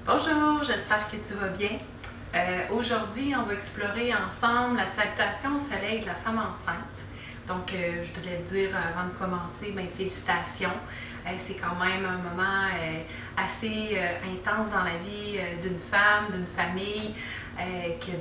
Bonjour, j'espère que tu vas bien. Aujourd'hui, on va explorer ensemble la salutation au soleil de la femme enceinte. Donc, je voudrais te dire avant de commencer, félicitations. C'est quand même un moment assez intense dans la vie d'une femme, d'une famille,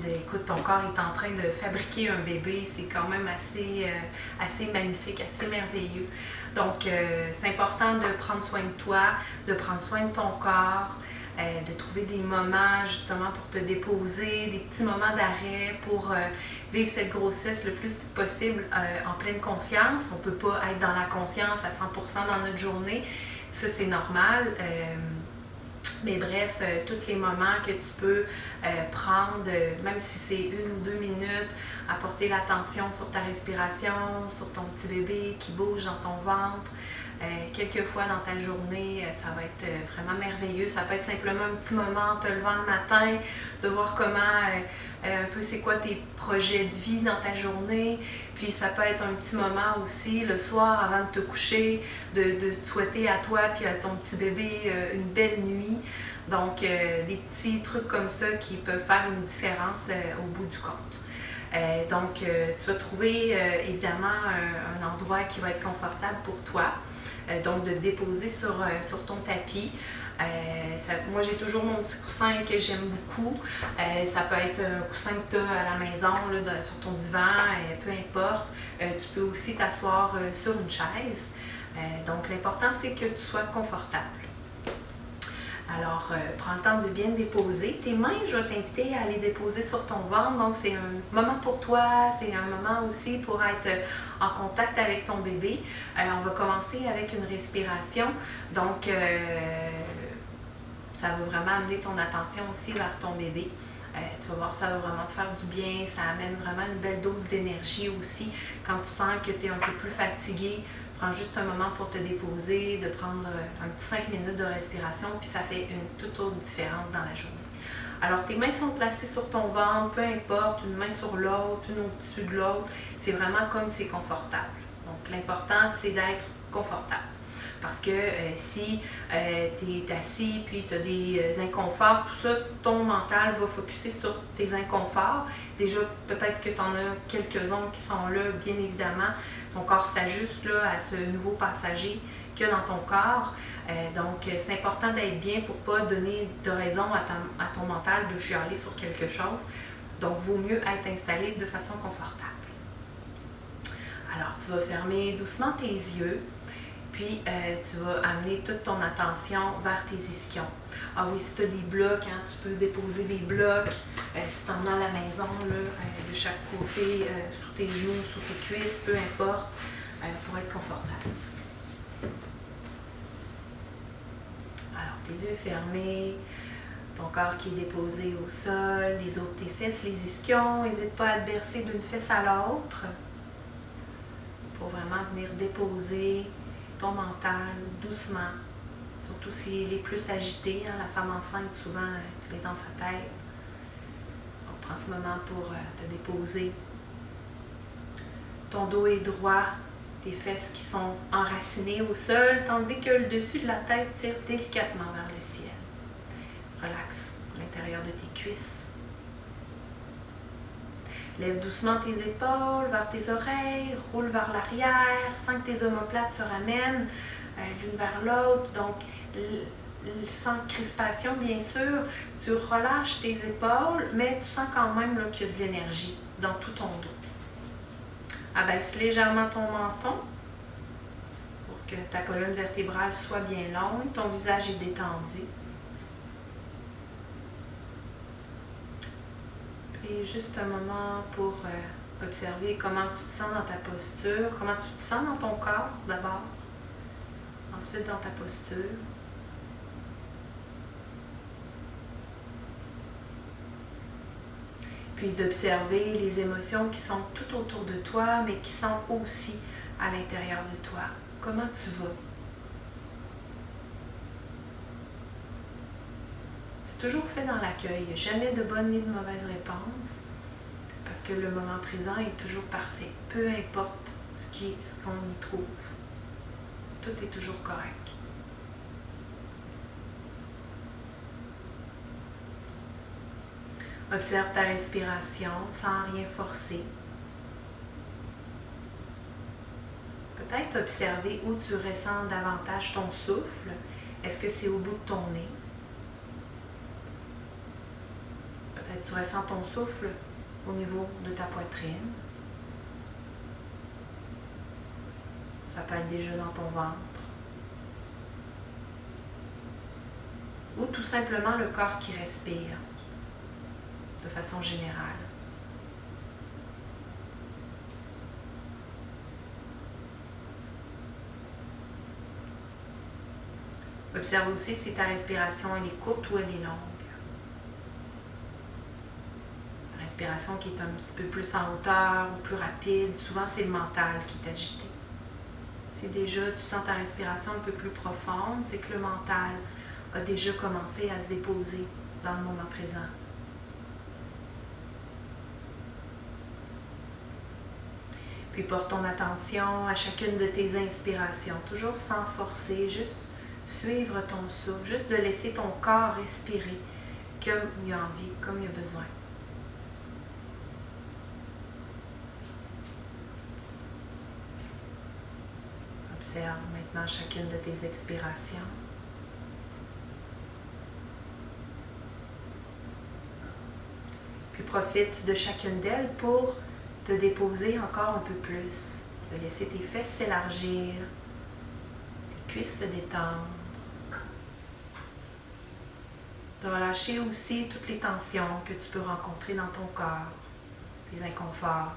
écoute, ton corps est en train de fabriquer un bébé. C'est quand même assez magnifique, assez merveilleux. Donc, c'est important de prendre soin de toi, de prendre soin de ton corps, de trouver des moments justement pour te déposer, des petits moments d'arrêt pour vivre cette grossesse le plus possible en pleine conscience. On ne peut pas être dans la conscience à 100% dans notre journée, ça c'est normal. Mais bref, tous les moments que tu peux prendre, même si c'est 1 ou 2 minutes, apporter l'attention sur ta respiration, sur ton petit bébé qui bouge dans ton ventre. Quelques fois dans ta journée, ça va être vraiment merveilleux. Ça peut être simplement un petit moment en te levant le matin, de voir comment, un peu c'est quoi tes projets de vie dans ta journée. Puis ça peut être un petit moment aussi le soir avant de te coucher, de souhaiter à toi puis à ton petit bébé une belle nuit. Donc des petits trucs comme ça qui peuvent faire une différence au bout du compte. Donc tu vas trouver évidemment un endroit qui va être confortable pour toi. Donc de te déposer sur ton tapis. Moi j'ai toujours mon petit coussin que j'aime beaucoup. Ça peut être un coussin que tu as à la maison, là, sur ton divan, peu importe. Tu peux aussi t'asseoir sur une chaise. Donc l'important c'est que tu sois confortable. Alors, prends le temps de bien te déposer. Tes mains, je vais t'inviter à les déposer sur ton ventre. Donc, c'est un moment pour toi, c'est un moment aussi pour être en contact avec ton bébé. On va commencer avec une respiration. Donc, ça va vraiment amener ton attention aussi vers ton bébé. Tu vas voir, ça va vraiment te faire du bien. Ça amène vraiment une belle dose d'énergie aussi. Quand tu sens que tu es un peu plus fatigué, prends juste un moment pour te déposer, de prendre un petit 5 minutes de respiration, puis ça fait une toute autre différence dans la journée. Alors, tes mains sont placées sur ton ventre, peu importe, une main sur l'autre, une au-dessus de l'autre. C'est vraiment comme c'est confortable. Donc, l'important, c'est d'être confortable. Parce que si tu es assis puis tu as des inconforts, tout ça, ton mental va focuser sur tes inconforts. Déjà, peut-être que tu en as quelques-uns qui sont là, bien évidemment. Ton corps s'ajuste là, à ce nouveau passager qu'il y a dans ton corps. Donc, c'est important d'être bien pour ne pas donner de raison à ton mental de chialer sur quelque chose. Donc, il vaut mieux être installé de façon confortable. Alors, tu vas fermer doucement tes yeux. Puis, tu vas amener toute ton attention vers tes ischions. Ah oui, si tu as des blocs, hein, tu peux déposer des blocs. Si tu en as à la maison, là, de chaque côté, sous tes genoux, sous tes cuisses, peu importe, pour être confortable. Alors, tes yeux fermés, ton corps qui est déposé au sol, les os de tes fesses, les ischions. N'hésite pas à te bercer d'une fesse à l'autre pour vraiment venir déposer ton mental doucement, surtout s'il est plus agité. Hein, la femme enceinte, souvent, elle est dans sa tête. Donc, prends ce moment pour te déposer. Ton dos est droit, tes fesses qui sont enracinées au sol, tandis que le dessus de la tête tire délicatement vers le ciel. Relaxe l'intérieur de tes cuisses. Lève doucement tes épaules vers tes oreilles, roule vers l'arrière, sens que tes omoplates se ramènent l'une vers l'autre. Donc, sans crispation, bien sûr, tu relâches tes épaules, mais tu sens quand même qu'il y a de l'énergie dans tout ton dos. Abaisse légèrement ton menton pour que ta colonne vertébrale soit bien longue, ton visage est détendu. Et juste un moment pour observer comment tu te sens dans ta posture, comment tu te sens dans ton corps d'abord, ensuite dans ta posture. Puis d'observer les émotions qui sont tout autour de toi, mais qui sont aussi à l'intérieur de toi. Comment tu vas? Toujours fait dans l'accueil, il n'y a jamais de bonne ni de mauvaise réponse, parce que le moment présent est toujours parfait, peu importe ce qu'on y trouve. Tout est toujours correct. Observe ta respiration sans rien forcer. Peut-être observer où tu ressens davantage ton souffle. Est-ce que c'est au bout de ton nez? Peut-être tu ressens ton souffle au niveau de ta poitrine. Ça peut être déjà dans ton ventre. Ou tout simplement le corps qui respire de façon générale. Observe aussi si ta respiration elle est courte ou elle est longue. La respiration qui est un petit peu plus en hauteur ou plus rapide, souvent c'est le mental qui est agité. Si déjà tu sens ta respiration un peu plus profonde, c'est que le mental a déjà commencé à se déposer dans le moment présent. Puis porte ton attention à chacune de tes inspirations, toujours sans forcer, juste suivre ton souffle, juste de laisser ton corps respirer comme il a envie, comme il a besoin. Observe maintenant chacune de tes expirations. Puis profite de chacune d'elles pour te déposer encore un peu plus, de laisser tes fesses s'élargir, tes cuisses se détendre, de relâcher aussi toutes les tensions que tu peux rencontrer dans ton corps, les inconforts.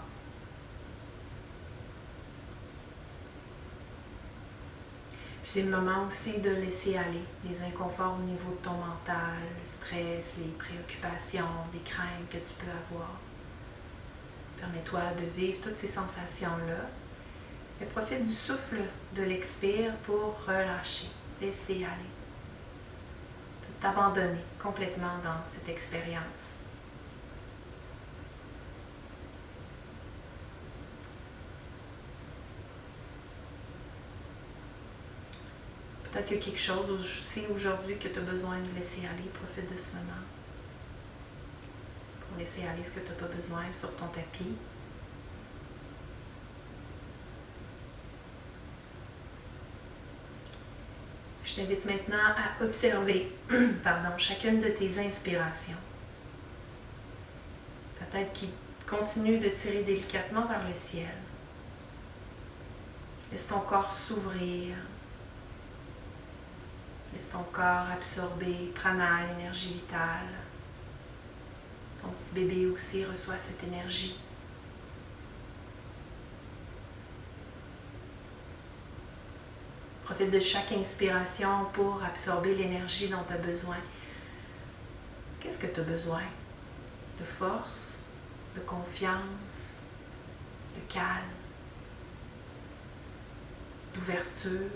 Puis c'est le moment aussi de laisser aller les inconforts au niveau de ton mental, le stress, les préoccupations, les craintes que tu peux avoir. Permets-toi de vivre toutes ces sensations-là. Et profite du souffle de l'expire pour relâcher, laisser aller. De t'abandonner complètement dans cette expérience. Peut-être qu'il y a quelque chose aussi aujourd'hui que tu as besoin de laisser aller. Profite de ce moment. Pour laisser aller ce que tu n'as pas besoin sur ton tapis. Je t'invite maintenant à observer chacune de tes inspirations. Ta tête qui continue de tirer délicatement vers le ciel. Laisse ton corps s'ouvrir. Laisse ton corps absorber prana, l'énergie vitale. Ton petit bébé aussi reçoit cette énergie. Profite de chaque inspiration pour absorber l'énergie dont tu as besoin. Qu'est-ce que tu as besoin? De force, de confiance, de calme, d'ouverture,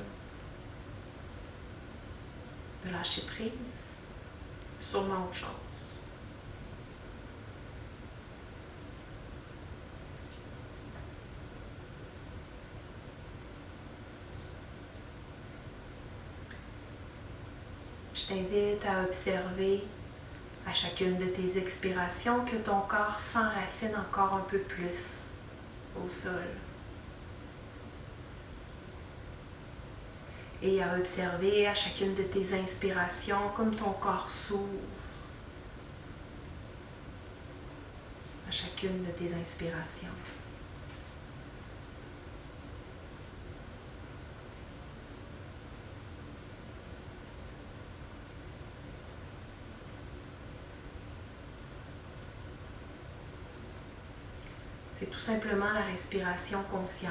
de lâcher prise, sûrement autre chose. Je t'invite à observer à chacune de tes expirations que ton corps s'enracine encore un peu plus au sol. Et à observer à chacune de tes inspirations comme ton corps s'ouvre. À chacune de tes inspirations. C'est tout simplement la respiration consciente.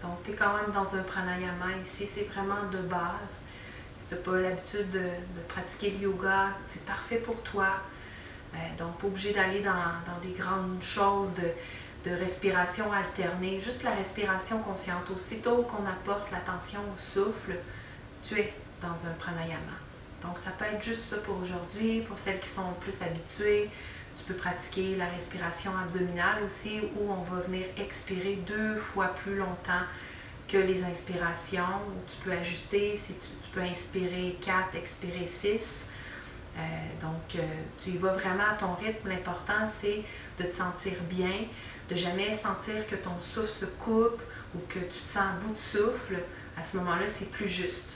Donc, tu es quand même dans un pranayama ici, c'est vraiment de base. Si tu n'as pas l'habitude de pratiquer le yoga, c'est parfait pour toi. Donc, pas obligé d'aller dans des grandes choses de respiration alternée. Juste la respiration consciente. Aussitôt qu'on apporte l'attention au souffle, tu es dans un pranayama. Donc, ça peut être juste ça pour aujourd'hui, pour celles qui sont plus habituées. Tu peux pratiquer la respiration abdominale aussi, où on va venir expirer 2 fois plus longtemps que les inspirations. Tu peux ajuster, si tu peux inspirer 4, expirer 6. Tu y vas vraiment à ton rythme. L'important, c'est de te sentir bien, de jamais sentir que ton souffle se coupe ou que tu te sens à bout de souffle. À ce moment-là, c'est plus juste.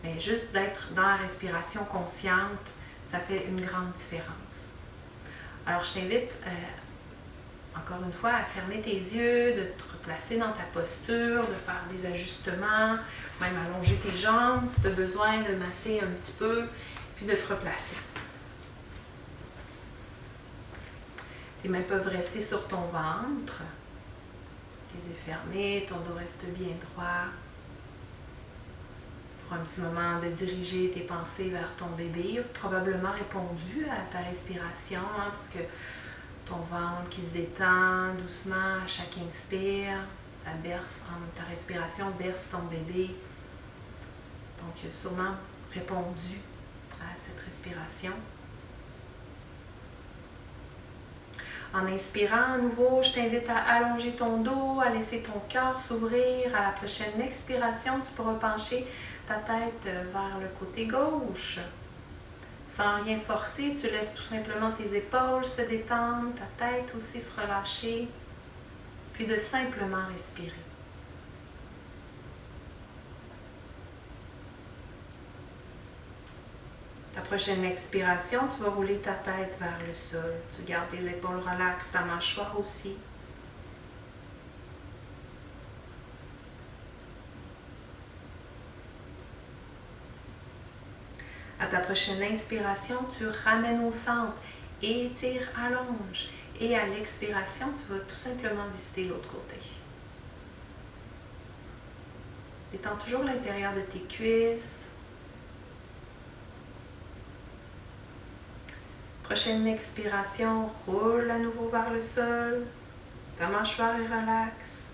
Mais juste d'être dans la respiration consciente, ça fait une grande différence. Alors, je t'invite, encore une fois, à fermer tes yeux, de te replacer dans ta posture, de faire des ajustements, même allonger tes jambes si tu as besoin de masser un petit peu, puis de te replacer. Tes mains peuvent rester sur ton ventre, tes yeux fermés, ton dos reste bien droit. Pour un petit moment de diriger tes pensées vers ton bébé, il a probablement répondu à ta respiration, parce que ton ventre qui se détend doucement à chaque inspire, ça berce, ta respiration berce ton bébé. Donc, il a sûrement répondu à cette respiration. En inspirant à nouveau, je t'invite à allonger ton dos, à laisser ton cœur s'ouvrir. À la prochaine expiration, tu pourras pencher ta tête vers le côté gauche. Sans rien forcer, tu laisses tout simplement tes épaules se détendre, ta tête aussi se relâcher, puis de simplement respirer. Ta prochaine expiration, tu vas rouler ta tête vers le sol. Tu gardes tes épaules relaxes, ta mâchoire aussi. À ta prochaine inspiration, tu ramènes au centre, étire, allonge. Et à l'expiration, tu vas tout simplement visiter l'autre côté. Détends toujours l'intérieur de tes cuisses. Prochaine expiration, roule à nouveau vers le sol. Ta mâchoire est relaxe.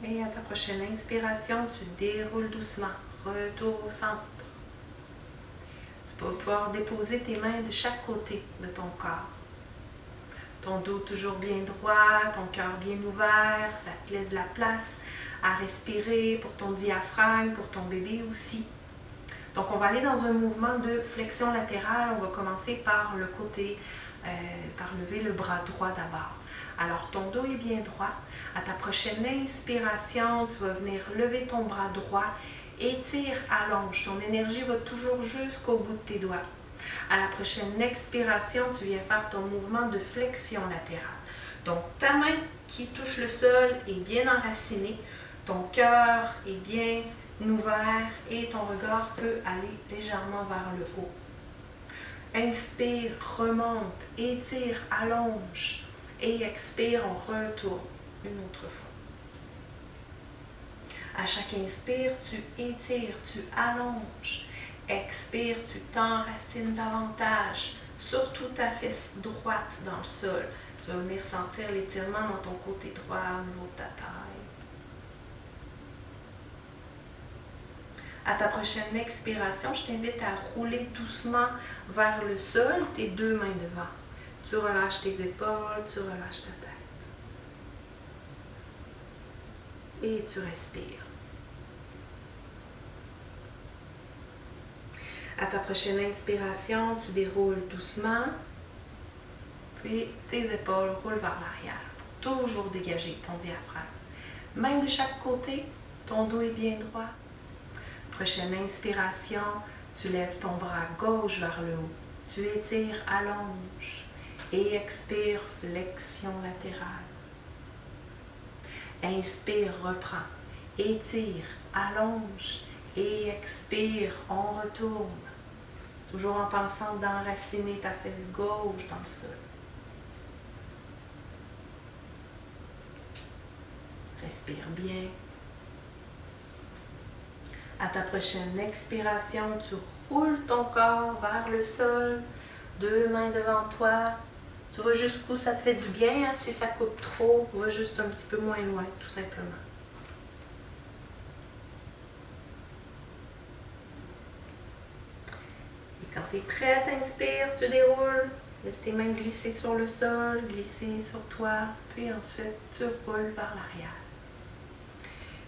Et à ta prochaine inspiration, tu déroules doucement. Retour au centre. Tu vas pouvoir déposer tes mains de chaque côté de ton corps. Ton dos toujours bien droit, ton cœur bien ouvert, ça te laisse de la place à respirer pour ton diaphragme, pour ton bébé aussi. Donc, on va aller dans un mouvement de flexion latérale. On va commencer par le côté, par lever le bras droit d'abord. Alors, ton dos est bien droit. À ta prochaine inspiration, tu vas venir lever ton bras droit. Étire, allonge. Ton énergie va toujours jusqu'au bout de tes doigts. À la prochaine expiration, tu viens faire ton mouvement de flexion latérale. Donc, ta main qui touche le sol est bien enracinée. Ton cœur est bien ouvert et ton regard peut aller légèrement vers le haut. Inspire, remonte, étire, allonge et expire, on retourne une autre fois. À chaque inspire, tu étires, tu allonges. Expire, tu t'enracines davantage, surtout ta fesse droite dans le sol. Tu vas venir sentir l'étirement dans ton côté droit au niveau de ta taille. À ta prochaine expiration, je t'invite à rouler doucement vers le sol, tes deux mains devant. Tu relâches tes épaules, tu relâches ta tête. Et tu respires. À ta prochaine inspiration, tu déroules doucement, puis tes épaules roulent vers l'arrière pour toujours dégager ton diaphragme. Main de chaque côté, ton dos est bien droit. Prochaine inspiration, tu lèves ton bras gauche vers le haut. Tu étires, allonge et expire, flexion latérale. Inspire, reprends, étire, allonge et expire, on retourne. Toujours en pensant d'enraciner ta fesse gauche dans le sol. Respire bien. À ta prochaine expiration, tu roules ton corps vers le sol, deux mains devant toi. Tu vas jusqu'où ça te fait du bien. Si ça coupe trop, va juste un petit peu moins loin, tout simplement. Et quand tu es prête, inspire, tu déroules. Laisse tes mains glisser sur le sol, glisser sur toi, puis ensuite tu roules vers l'arrière.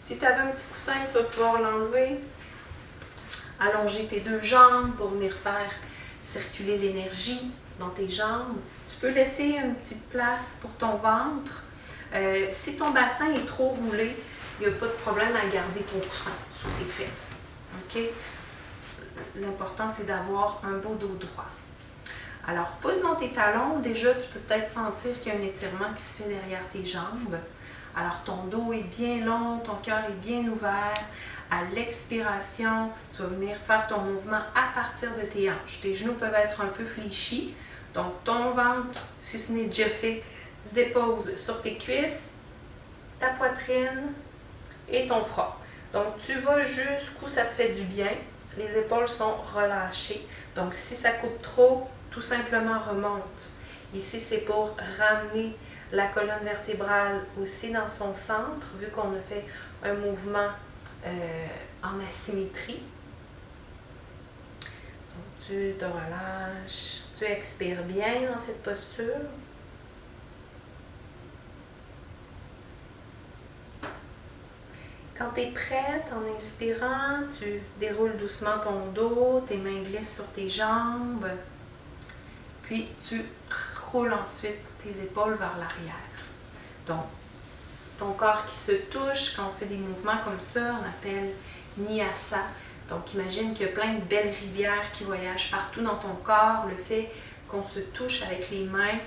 Si tu avais un petit coussin, tu vas pouvoir l'enlever. allonger tes deux jambes pour venir faire circuler l'énergie dans tes jambes. Tu peux laisser une petite place pour ton ventre. Si ton bassin est trop roulé, il n'y a pas de problème à garder ton coussin sous tes fesses. OK? L'important, c'est d'avoir un beau dos droit. Alors, pousse dans tes talons. Déjà, tu peux peut-être sentir qu'il y a un étirement qui se fait derrière tes jambes. Alors, ton dos est bien long, ton cœur est bien ouvert. À l'expiration, tu vas venir faire ton mouvement à partir de tes hanches. Tes genoux peuvent être un peu fléchis. Donc, ton ventre, si ce n'est déjà fait, se dépose sur tes cuisses, ta poitrine et ton front. Donc, tu vas jusqu'où ça te fait du bien. Les épaules sont relâchées. Donc, si ça coupe trop, tout simplement remonte. Ici, c'est pour ramener la colonne vertébrale aussi dans son centre, vu qu'on a fait un mouvement en asymétrie. Donc, tu te relâches. Tu expires bien dans cette posture. Quand tu es prête, en inspirant, tu déroules doucement ton dos, tes mains glissent sur tes jambes, puis tu roules ensuite tes épaules vers l'arrière. Donc, ton corps qui se touche, quand on fait des mouvements comme ça, on appelle Nyasa. Donc, imagine qu'il y a plein de belles rivières qui voyagent partout dans ton corps. Le fait qu'on se touche avec les mains,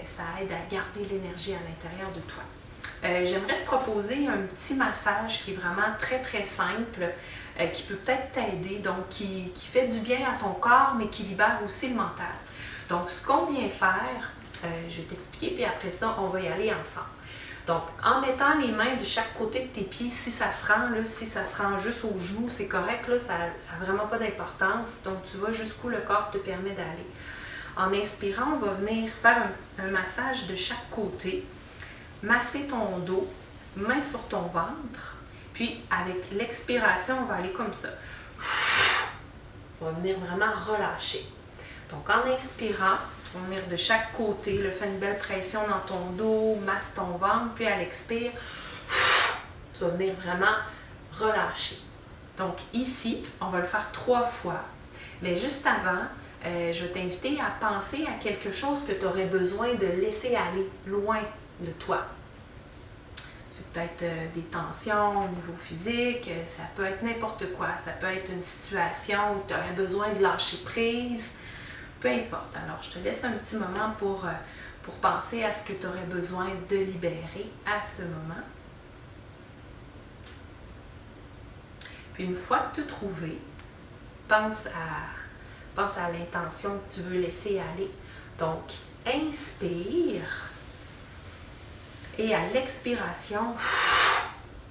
ça aide à garder l'énergie à l'intérieur de toi. J'aimerais te proposer un petit massage qui est vraiment très très simple, qui peut peut-être t'aider, donc qui fait du bien à ton corps, mais qui libère aussi le mental. Donc, ce qu'on vient faire, je vais t'expliquer, puis après ça, on va y aller ensemble. Donc, en mettant les mains de chaque côté de tes pieds, si ça se rend, là, si ça se rend juste aux genoux, c'est correct, là, ça n'a vraiment pas d'importance. Donc, tu vas jusqu'où le corps te permet d'aller. En inspirant, on va venir faire un massage de chaque côté, masser ton dos, main sur ton ventre, puis avec l'expiration, on va aller comme ça. On va venir vraiment relâcher. Donc, en inspirant, on va venir de chaque côté, fais une belle pression dans ton dos, masse ton ventre, puis à l'expire, tu vas venir vraiment relâcher. Donc ici, on va le faire 3 fois. Mais juste avant, je vais t'inviter à penser à quelque chose que tu aurais besoin de laisser aller loin de toi. C'est peut-être des tensions au niveau physique, ça peut être n'importe quoi. Ça peut être une situation où tu aurais besoin de lâcher prise. Peu importe. Alors, je te laisse un petit moment pour penser à ce que tu aurais besoin de libérer à ce moment. Puis, une fois que tu as trouvé, pense à l'intention que tu veux laisser aller. Donc, inspire et à l'expiration,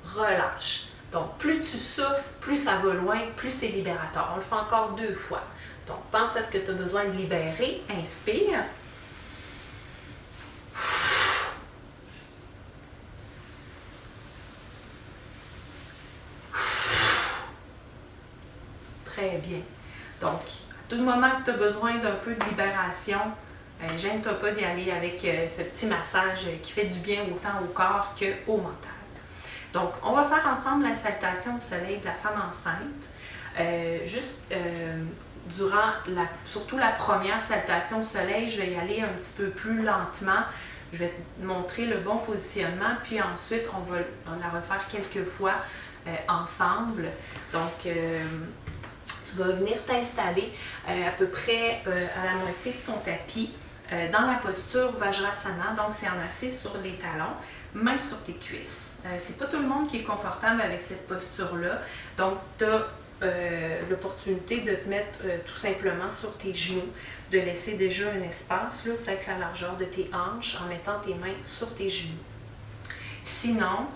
relâche. Donc, plus tu souffles, plus ça va loin, plus c'est libérateur. On le fait encore 2 fois. Donc, pense à ce que tu as besoin de libérer. Inspire. Très bien. Donc, à tout moment que tu as besoin d'un peu de libération, gêne-toi pas d'y aller avec ce petit massage qui fait du bien autant au corps qu'au mental. Donc, on va faire ensemble la salutation au soleil de la femme enceinte. Durant surtout la première salutation au soleil, je vais y aller un petit peu plus lentement. Je vais te montrer le bon positionnement, puis ensuite, on va la refaire quelques fois ensemble. Donc, tu vas venir t'installer à peu près à la moitié de ton tapis dans la posture Vajrasana. Donc, c'est en assis sur les talons, mains sur tes cuisses. C'est pas tout le monde qui est confortable avec cette posture-là. Donc, tu as l'opportunité de te mettre tout simplement sur tes genoux, de laisser déjà un espace, peut-être la largeur de tes hanches, en mettant tes mains sur tes genoux. Sinon,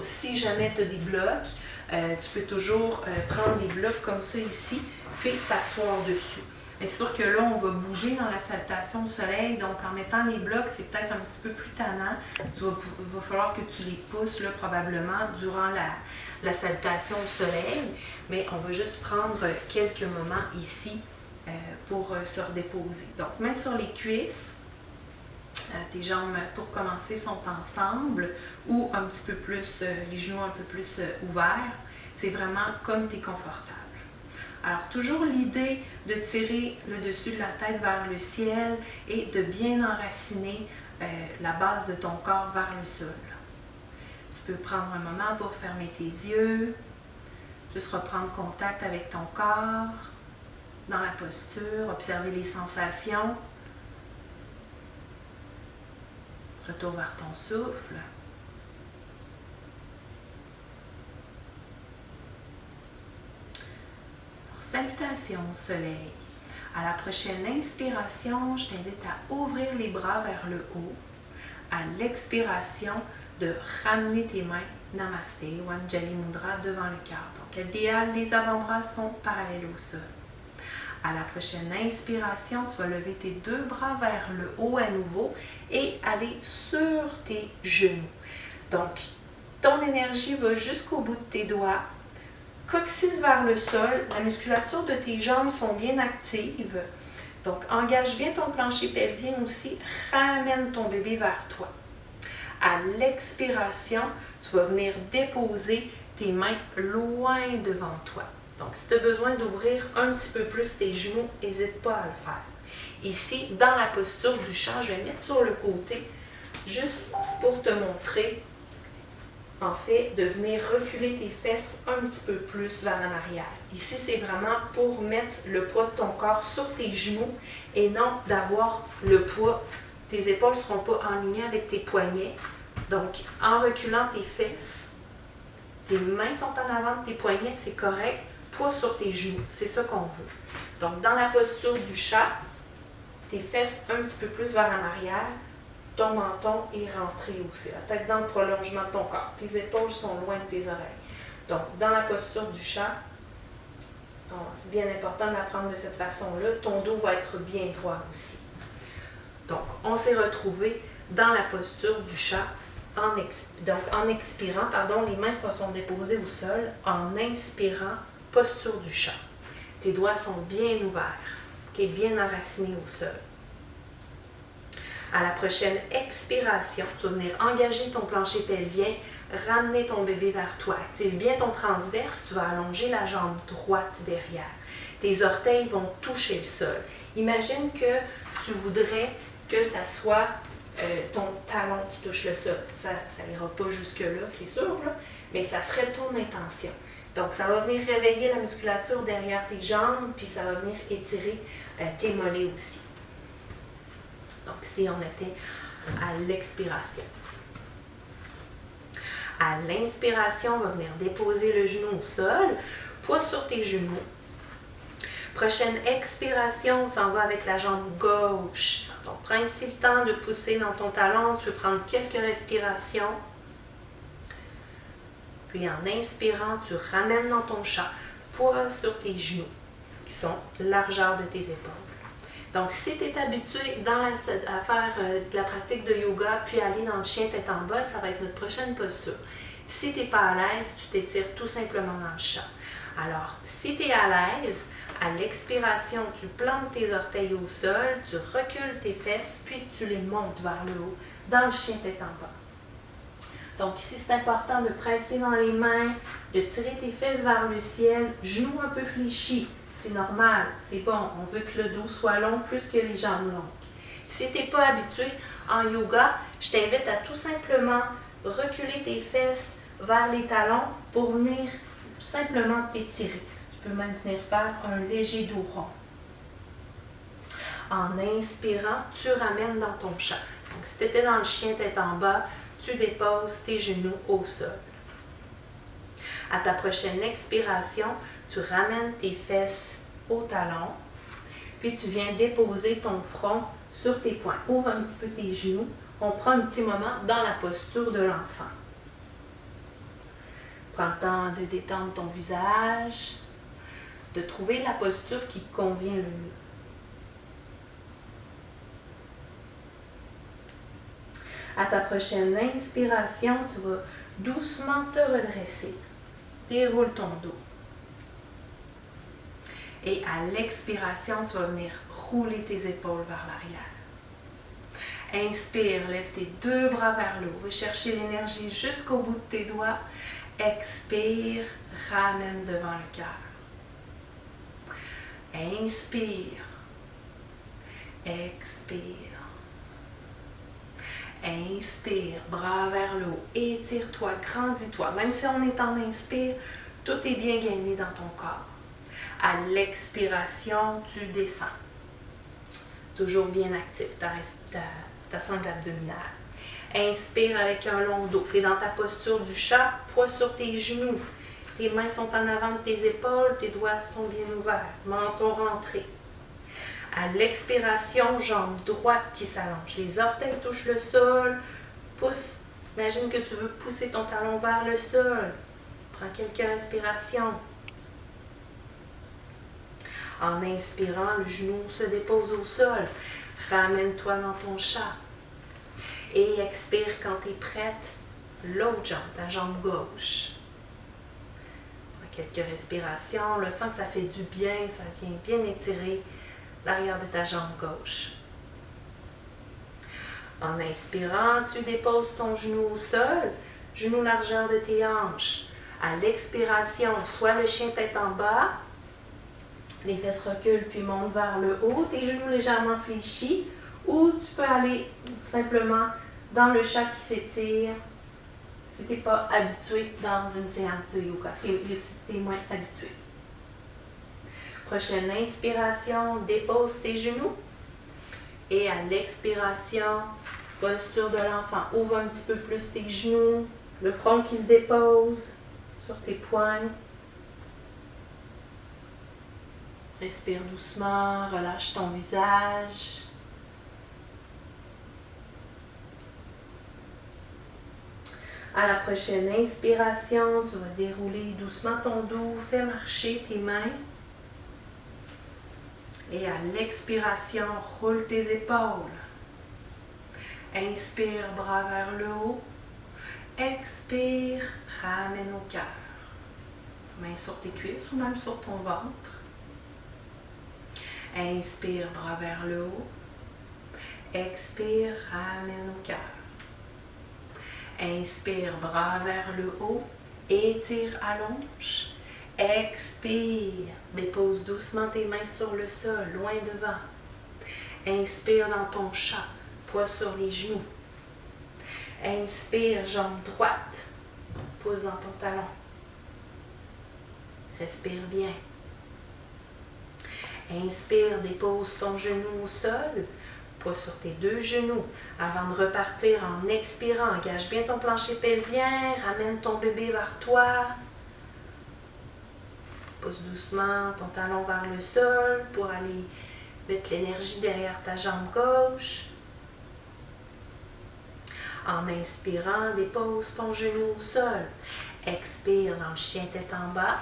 si jamais tu as des blocs, tu peux toujours prendre des blocs comme ça ici, puis t'asseoir dessus. Mais c'est sûr que là, on va bouger dans la salutation au soleil, donc en mettant les blocs, c'est peut-être un petit peu plus tannant. Il va falloir que tu les pousses là, probablement durant la salutation au soleil, mais on va juste prendre quelques moments ici pour se redéposer. Donc, main sur les cuisses, tes jambes pour commencer sont ensemble ou un petit peu plus, les genoux un peu plus ouverts. C'est vraiment comme tu es confortable. Alors, toujours l'idée de tirer le dessus de la tête vers le ciel et de bien enraciner la base de ton corps vers le sol. Tu peux prendre un moment pour fermer tes yeux, juste reprendre contact avec ton corps, dans la posture, observer les sensations. Retour vers ton souffle. Alors, salutations au soleil. À la prochaine inspiration, je t'invite à ouvrir les bras vers le haut. À l'expiration, de ramener tes mains, Namasté, ou Anjali Mudra, devant le cœur. Donc, idéal, les avant-bras sont parallèles au sol. À la prochaine inspiration, tu vas lever tes deux bras vers le haut à nouveau et aller sur tes genoux. Donc, ton énergie va jusqu'au bout de tes doigts. Coccyx vers le sol, la musculature de tes jambes sont bien actives. Donc, engage bien ton plancher pelvien aussi. Ramène ton bébé vers toi. À l'expiration, tu vas venir déposer tes mains loin devant toi. Donc, si tu as besoin d'ouvrir un petit peu plus tes genoux, n'hésite pas à le faire. Ici, dans la posture du chat, je vais mettre sur le côté, juste pour te montrer, en fait, de venir reculer tes fesses un petit peu plus vers en arrière. Ici, c'est vraiment pour mettre le poids de ton corps sur tes genoux et non d'avoir le poids. Tes épaules ne seront pas alignées avec tes poignets. Donc, en reculant tes fesses, tes mains sont en avant de tes poignets, c'est correct. Poids sur tes genoux, c'est ça qu'on veut. Donc, dans la posture du chat, tes fesses un petit peu plus vers en arrière, ton menton est rentré aussi, la tête dans le prolongement de ton corps. Tes épaules sont loin de tes oreilles. Donc, dans la posture du chat, c'est bien important de la prendre de cette façon-là. Ton dos va être bien droit aussi. Donc, on s'est retrouvé dans la posture du chat. En expirant, les mains se sont déposées au sol. En inspirant, posture du chat. Tes doigts sont bien ouverts, bien enracinés au sol. À la prochaine expiration, tu vas venir engager ton plancher pelvien, ramener ton bébé vers toi. Active bien ton transverse, tu vas allonger la jambe droite derrière. Tes orteils vont toucher le sol. Imagine que tu voudrais que ça soit ton talon qui touche le sol. Ça n'ira pas jusque-là, c'est sûr, là, mais ça serait ton intention. Donc, ça va venir réveiller la musculature derrière tes jambes, puis ça va venir étirer tes mollets aussi. Donc, si on était à l'expiration. À l'inspiration, on va venir déposer le genou au sol, poids sur tes genoux. Prochaine expiration, on s'en va avec la jambe gauche. Donc, prends ici le temps de pousser dans ton talon. Tu peux prendre quelques respirations. Puis, en inspirant, tu ramènes dans ton chat, poids sur tes genoux, qui sont largeur de tes épaules. Donc, si tu es habitué à faire de la pratique de yoga, puis aller dans le chien tête en bas, ça va être notre prochaine posture. Si tu n'es pas à l'aise, tu t'étires tout simplement dans le chat. Alors, si tu es à l'aise, à l'expiration, tu plantes tes orteils au sol, tu recules tes fesses, puis tu les montes vers le haut, dans le chien tête en bas. Donc ici, c'est important de presser dans les mains, de tirer tes fesses vers le ciel, genoux un peu fléchis. C'est normal, c'est bon. On veut que le dos soit long plus que les jambes longues. Si tu n'es pas habitué en yoga, je t'invite à tout simplement reculer tes fesses vers les talons pour venir simplement t'étirer. Tu peux même venir faire un léger dos rond. En inspirant, tu ramènes dans ton chat. Donc si tu étais dans le chien tête en bas, tu déposes tes genoux au sol. À ta prochaine expiration, tu ramènes tes fesses au talon, puis tu viens déposer ton front sur tes poings. Ouvre un petit peu tes genoux. On prend un petit moment dans la posture de l'enfant. Prends le temps de détendre ton visage, de trouver la posture qui te convient le mieux. À ta prochaine inspiration, tu vas doucement te redresser. Déroule ton dos. Et à l'expiration, tu vas venir rouler tes épaules vers l'arrière. Inspire, lève tes deux bras vers le haut. Va chercher l'énergie jusqu'au bout de tes doigts. Expire, ramène devant le cœur. Inspire. Expire. Inspire, bras vers le haut. Étire-toi, grandis-toi. Même si on est en inspire, tout est bien gainé dans ton corps. À l'expiration, tu descends. Toujours bien actif, ta sangle abdominale. Inspire avec un long dos. Tu es dans ta posture du chat, poids sur tes genoux. Tes mains sont en avant de tes épaules, tes doigts sont bien ouverts. Menton rentré. À l'expiration, jambe droite qui s'allonge. Les orteils touchent le sol. Pousse. Imagine que tu veux pousser ton talon vers le sol. Prends quelques respirations. En inspirant, le genou se dépose au sol. Ramène-toi dans ton chat. Et expire quand tu es prête. L'autre jambe, ta jambe gauche. Quelques respirations. Là, sens que ça fait du bien. Ça vient bien étirer l'arrière de ta jambe gauche. En inspirant, tu déposes ton genou au sol. Genou largeur de tes hanches. À l'expiration, soit le chien tête en bas. Les fesses reculent puis montent vers le haut. Tes genoux légèrement fléchis. Ou tu peux aller simplement dans le chat qui s'étire. Si tu n'es pas habitué dans une séance de yoga, si tu es moins habitué. Prochaine inspiration, dépose tes genoux. Et à l'expiration, posture de l'enfant. Ouvre un petit peu plus tes genoux, le front qui se dépose sur tes poignes. Respire doucement, relâche ton visage. À la prochaine inspiration, tu vas dérouler doucement ton dos, fais marcher tes mains. Et à l'expiration, roule tes épaules. Inspire, bras vers le haut. Expire, ramène au cœur. Main sur tes cuisses ou même sur ton ventre. Inspire, bras vers le haut. Expire, ramène au cœur. Inspire, bras vers le haut. Étire, allonge. Expire, dépose doucement tes mains sur le sol, loin devant. Inspire dans ton chat, poids sur les genoux. Inspire, jambe droite, pousse dans ton talon. Respire bien. Inspire, dépose ton genou au sol, poids sur tes deux genoux. Avant de repartir en expirant, engage bien ton plancher pelvien, ramène ton bébé vers toi. Pousse doucement ton talon vers le sol pour aller mettre l'énergie derrière ta jambe gauche. En inspirant, dépose ton genou au sol. Expire dans le chien tête en bas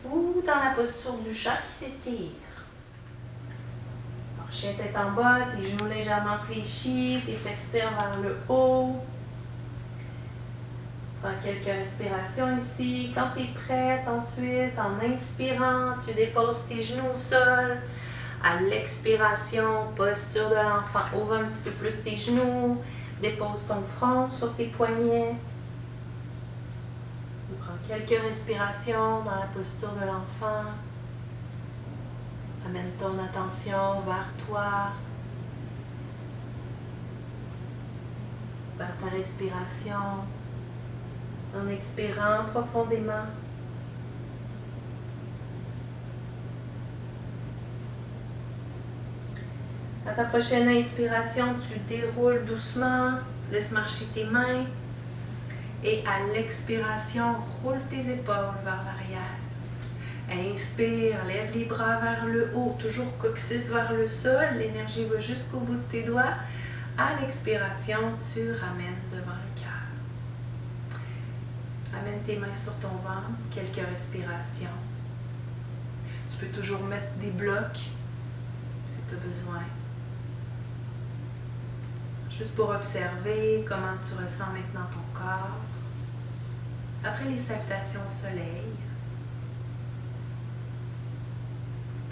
ou dans la posture du chat qui s'étire. Chien tête en bas, tes genoux légèrement fléchis, tes fesses tirent vers le haut. Prends quelques respirations ici. Quand tu es prête, ensuite, en inspirant, tu déposes tes genoux au sol. À l'expiration, posture de l'enfant. Ouvre un petit peu plus tes genoux. Dépose ton front sur tes poignets. Prends quelques respirations dans la posture de l'enfant. Amène ton attention vers toi, vers ta respiration, en expirant profondément. À ta prochaine inspiration, tu déroules doucement, laisse marcher tes mains et à l'expiration, roule tes épaules vers l'arrière. Inspire, lève les bras vers le haut, toujours coccyx vers le sol, l'énergie va jusqu'au bout de tes doigts. À l'expiration, tu ramènes devant le cœur. Amène tes mains sur ton ventre, quelques respirations. Tu peux toujours mettre des blocs si tu as besoin. Juste pour observer comment tu ressens maintenant ton corps. Après les salutations au soleil,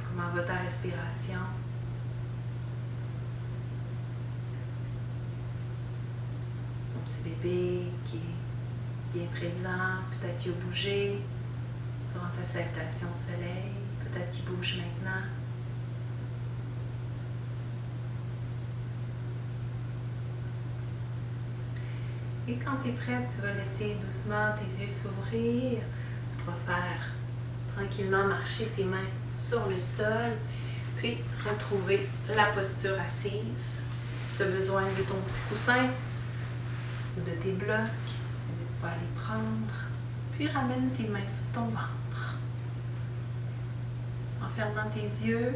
comment va ta respiration? Ton petit bébé qui est bien présent. Peut-être qu'il a bougé durant ta salutation au soleil. Peut-être qu'il bouge maintenant. Et quand tu es prête, tu vas laisser doucement tes yeux s'ouvrir. Tu pourras faire tranquillement marcher tes mains sur le sol, puis retrouver la posture assise. Si tu as besoin de ton petit coussin ou de tes blocs, n'hésite pas à les prendre. Puis ramène tes mains sur ton ventre. En fermant tes yeux,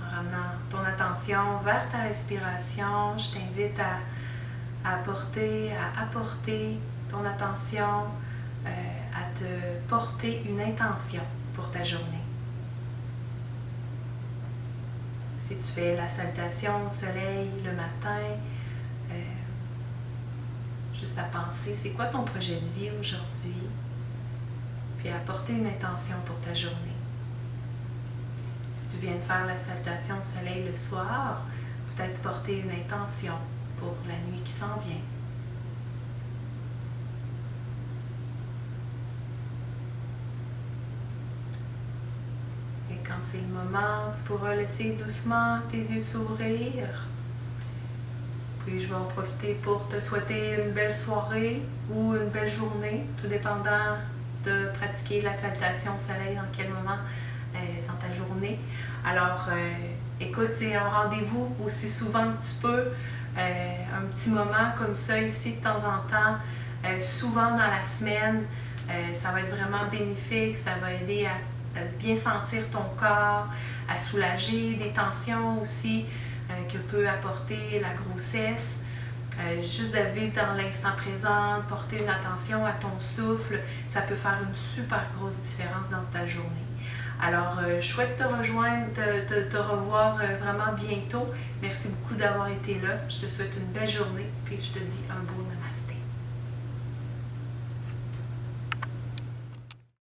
en ramenant ton attention vers ta respiration, je t'invite à apporter ton attention, à te porter une intention pour ta journée. Si tu fais la salutation au soleil le matin, juste à penser, c'est quoi ton projet de vie aujourd'hui? Puis apporter une intention pour ta journée. Si tu viens de faire la salutation au soleil le soir, peut-être porter une intention pour la nuit qui s'en vient. Et quand c'est le moment, tu pourras laisser doucement tes yeux s'ouvrir. Puis je vais en profiter pour te souhaiter une belle soirée ou une belle journée, tout dépendant de pratiquer la salutation au soleil dans quel moment dans ta journée. Alors, écoute, c'est un rendez-vous aussi souvent que tu peux, un petit moment comme ça ici de temps en temps, souvent dans la semaine, ça va être vraiment bénéfique, ça va aider à bien sentir ton corps, à soulager des tensions aussi que peut apporter la grossesse. Juste de vivre dans l'instant présent, porter une attention à ton souffle, ça peut faire une super grosse différence dans ta journée. Alors, je souhaite te rejoindre, te revoir vraiment bientôt. Merci beaucoup d'avoir été là. Je te souhaite une belle journée, puis je te dis un beau namasté.